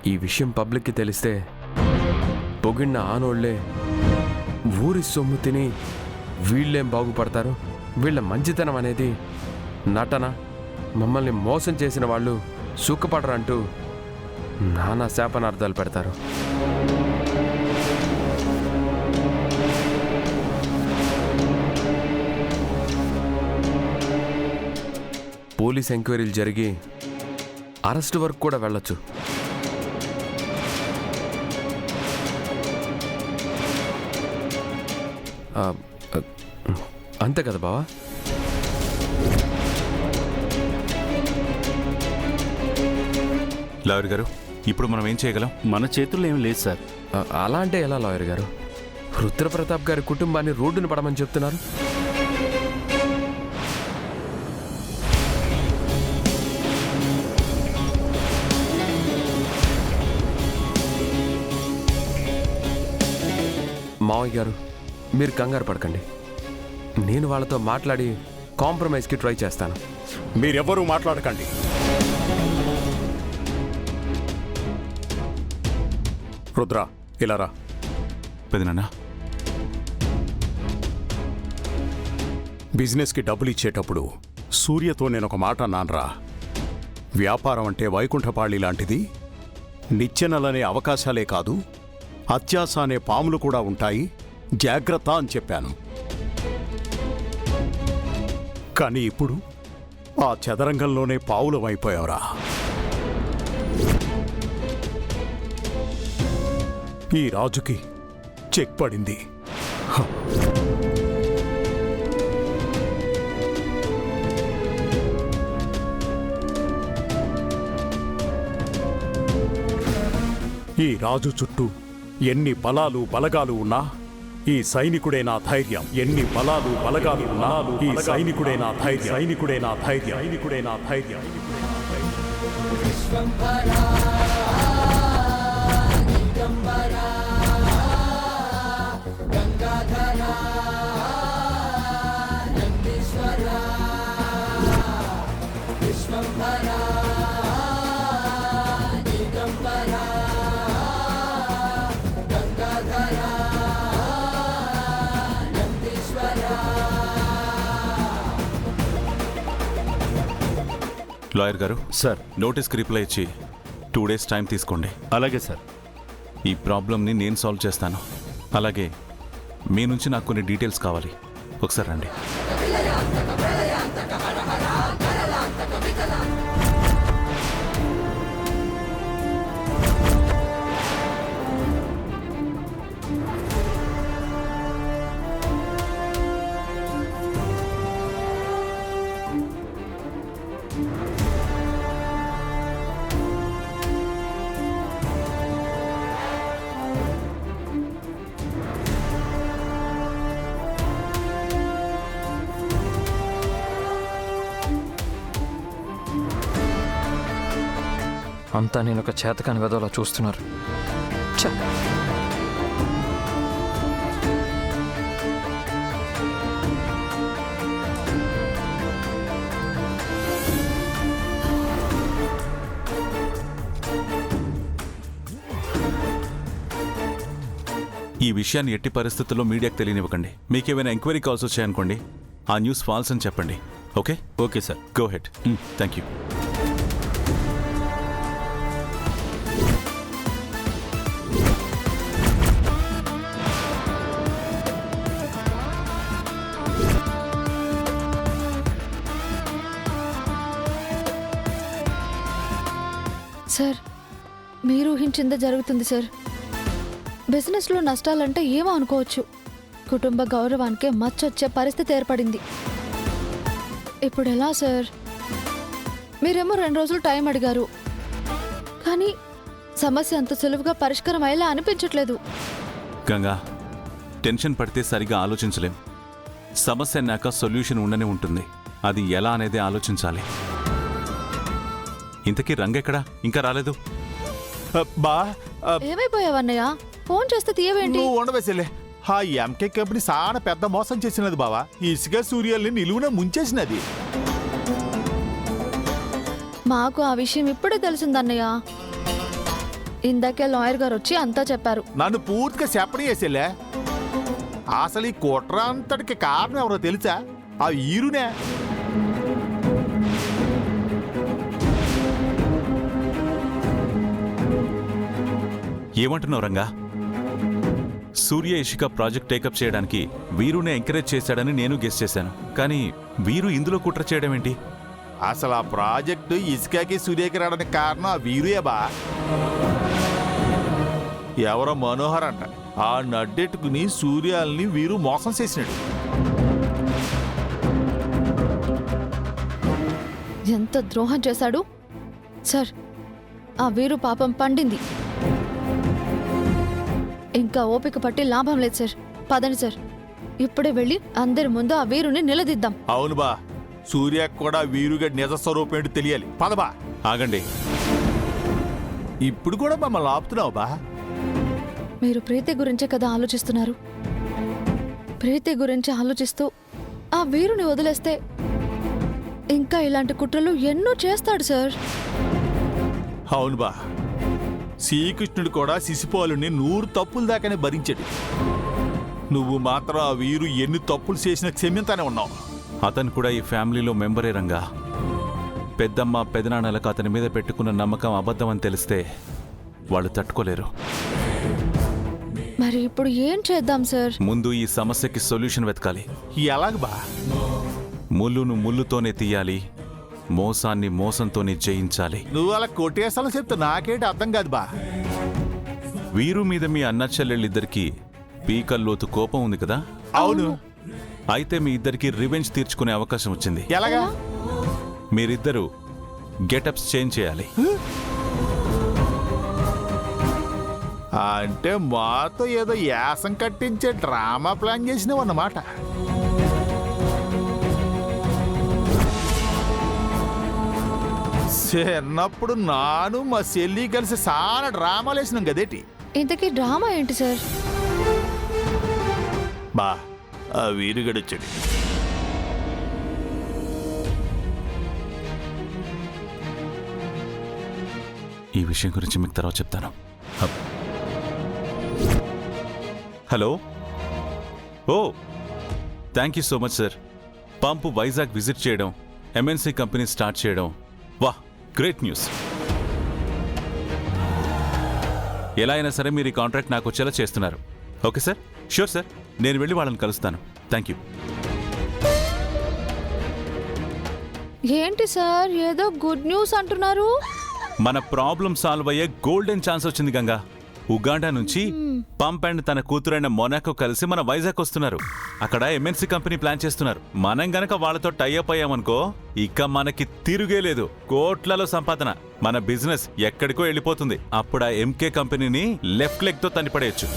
ఈ విషయం పబ్లిక్కి తెలిస్తే పొగిడిన ఆనోళ్లే ఊరి సొమ్ము తిని వీళ్ళేం బాగుపడతారు, వీళ్ళ మంచితనం అనేది నటన, మమ్మల్ని మోసం చేసిన వాళ్ళు సుఖపడరంటూ నానా శాపనార్థాలు పెడతారు. పోలీస్ ఎంక్వైరీలు జరిగి అరెస్ట్ వరకు కూడా వెళ్ళొచ్చు. అంతే కదా బావా? లాయర్ గారు, ఇప్పుడు మనం ఏం చేయగలం? మన చేతుల్లో ఏం లేదు సార్. అలా అంటే ఎలా లాయర్ గారు? రుద్రప్రతాప్ గారి కుటుంబాన్ని రోడ్డును పడమని చెప్తున్నారు. మావయ్య గారు, మీరు కంగారు పడకండి. నేను వాళ్ళతో మాట్లాడి కాంప్రమైజ్కి ట్రై చేస్తాను. మీరెవ్వరూ మాట్లాడకండి. రుద్ర, ఇలా రా. పెదనాన్న, బిజినెస్కి డబ్బులు ఇచ్చేటప్పుడు సూర్యతో నేనొక మాట అన్నాన్రా. వ్యాపారం అంటే వైకుంఠపాళి లాంటిది. నిచ్చెనలనే అవకాశాలే కాదు, అత్యాశ అనే పాములు కూడా ఉంటాయి, జాగ్రత్త అని చెప్పాను. కానీ ఇప్పుడు ఆ చదరంగంలోనే పావులమైపోయావురా. ఈ రాజుకి చెక్ పడింది. ఈ రాజు చుట్టూ ఎన్ని బలాలు బలగాలు ఉన్నా ఈ సైనికుడే నా ధైర్యం. ఎన్ని బలాలు బలగాలు ఉన్నా ఈ సైనికుడే నా ధైర్యం. సైనికుడే నా ధైర్యం. సైనికుడే నా ధైర్యం. లాయర్ గారు, సార్, నోటీస్కి రిప్లై ఇచ్చి 2 days టైం తీసుకోండి. అలాగే సార్. ఈ ప్రాబ్లమ్ని నేను సాల్వ్ చేస్తాను. అలాగే మీ నుంచి నాకు కొన్ని డీటెయిల్స్ కావాలి. ఒకసారి రండి. అంతా నేను ఒక చేతకాని వెదవలా చూస్తున్నారు. ఈ విషయాన్ని ఎట్టి పరిస్థితుల్లో మీడియాకు తెలియనివ్వకండి. మీకేమైనా ఎంక్వైరీ కాల్స్ వచ్చాయనుకోండి, ఆ న్యూస్ ఫాల్స్ అని చెప్పండి. Okay? Okay sir. Go head. Thank you. Sir, మీరు ఊహించిందే జరుగుతుంది సార్. బిజినెస్లో నష్టాలంటే ఏమో అనుకోవచ్చు, కుటుంబ గౌరవానికే మచ్చొచ్చే పరిస్థితి ఏర్పడింది. ఇప్పుడు ఎలా సార్? మీరేమో 2 రోజులు టైం అడిగారు, కానీ సమస్య అంత సులువుగా పరిష్కారం అయ్యేలా అనిపించట్లేదు. గంగా, టెన్షన్ పడితే సరిగా ఆలోచించలేం. సమస్య అన్నాక సొల్యూషన్ ఉండనే ఉంటుంది. అది ఎలా అనేది ఆలోచించాలి. ఇంతకీ రంగెక్కడా? ఇంకా రాలేదు. బా, ఏమైపోయావన్నయ్య? ఫోన్ చేస్తే తీయవేంటి? నువ్వు ఉండవేసేలే. ఆ ఎంకే కంపెనీ చాలా పెద్ద మోసం చేసినది బావా. ఇసుక సూర్యాల్ని నిలువున ముంచేసినది. మాకు ఆ విషయం ఇప్పుడే తెలిసిందన్నయ్య. ఇందాకే లాయర్ గారు వచ్చి అంతా చెప్పారు. నన్ను పూర్తిగా చెప్పనీయేసేలే. అసలు ఈ కుట్ర అంతటికి కారణం ఎవరో తెలుసా? ఆ ఈరునే. ఏమంటున్నావు రంగా? సూర్య ఇషిక ప్రాజెక్ట్ టేకప్ చేయడానికి వీరునే ఎంకరేజ్ చేశాడని నేను గెస్ చేశాను. కానీ వీరు ఇందులో కుట్ర చేయడం ఏంటి? అసలు ఆ ప్రాజెక్టు ఇసుకకి సూర్యకి రావడానికి కారణం ఆ వీరుయే బా. ఎవరో మనోహర్ అంట. ఆ నడ్డెట్టుకుని సూర్యాల్ని వీరు మోసం చేసినాడు. ఎంత ద్రోహం చేశాడు సార్. ఆ వీరు పాపం పండింది. ఇంకా ఓపిక పట్టి లాభం లేదు సార్. పదండి సార్, ఇప్పుడే వెళ్ళి అందరి ముందు ఆ వీరుని నిలదీద్దాం. అవును బా, సూర్యకు కూడా వీరుగడి నిజ స్వరూపం ఏంటో తెలియాలి. పదబా. ఆగండి. ఇప్పుడు కూడా మమ్మల్ని ఆపుతున్నావు బా. మీరు ప్రీతి గురించే కదా ఆలోచిస్తున్నారు. ప్రీతి గురించి ఆలోచిస్తూ ఆ వీరుని వదిలేస్తే ఇంకా ఇలాంటి కుట్రలు ఎన్నో చేస్తాడు సార్. అవును బా, శ్రీకృష్ణుడు కూడా శిశుపాలుని 100 తప్పుల దాకానే భరించాడు. నువ్వు మాత్రం ఆ వీరు ఎన్ని తప్పులు చేసినా క్షమ్యంతానే ఉన్నావు. అతను కూడా ఈ ఫ్యామిలీలో మెంబరే రంగా. పెద్దమ్మ పెదనాన్నలకు అతని మీద పెట్టుకున్న నమ్మకం అబద్ధం అని తెలిస్తే వాళ్ళు తట్టుకోలేరు. మరి ఇప్పుడు ఏం చేద్దాం సార్? ముందు ఈ సమస్యకి సొల్యూషన్ వెతకాలి. ఎలాగ బా? ముళ్ళును ముళ్ళుతోనే తీయాలి, మోసాన్ని మోసంతోనే జయించాలి. నువ్వు అలా కొట్టేసాలని చెప్తే నాకేంటి అర్థం కాదు బా. వీరు మీద మీ అన్న చెల్లెళ్ళిద్దరికీ పీకల్లోతు కోపం ఉంది కదా? అవును. అయితే మీ ఇద్దరికి రివెంజ్ తీర్చుకునే అవకాశం వచ్చింది. ఎలాగా? మీరిద్దరూ గెటప్స్ చేంజ్ చేయాలి. అంటే మాతో ఏదో యాసం కట్టించే డ్రామా ప్లాన్ చేసినావు అన్నమాట. చిన్నప్పుడు నాను మా చెల్లి కలిసి చాలా డ్రామాలు వేసినాం కదేటి. ఇంతకీ డ్రామా ఏంటి సార్? బా, ఆ వీరుగడొచ్చాడు. ఈ విషయం గురించి మీకు తర్వాత చెప్తాను. Hello. Oh, thank you so much sir. పంపు వైజాగ్ విజిట్ చేయడం, ఎంఎన్సీ కంపెనీ స్టార్ట్ చేయడం, వాహ్, గ్రేట్ న్యూస్. ఎలా అయినా సరే మీరు ఈ కాంట్రాక్ట్ నాకు వచ్చేలా చేస్తున్నారు. ఓకే సార్, షూర్ సార్, నేను వెళ్ళి వాళ్ళని కలుస్తాను. Thank you. ఏంటి సార్ ఏదో గుడ్ న్యూస్ అంటున్నారు? మన ప్రాబ్లం సాల్వ్ అయ్యే గోల్డెన్ ఛాన్స్ వచ్చింది గంగా. ఉగాండా నుంచి పంప్ అండ్ తన కూతురైన మొనాకో కలిసి మన వైజాగ్ వస్తున్నారు. అక్కడ ఎంఎన్సీ కంపెనీ ప్లాన్ చేస్తున్నారు. మనం గనక వాళ్ళతో టైఅప్ అయ్యామనుకో ఇక మనకి తిరుగే లేదు. కోట్లలో సంపాదన. మన బిజినెస్ ఎక్కడికో వెళ్ళిపోతుంది. అప్పుడు ఆ ఎంకే కంపెనీని లెఫ్ట్ లెగ్ తో తనిపడేయచ్చు.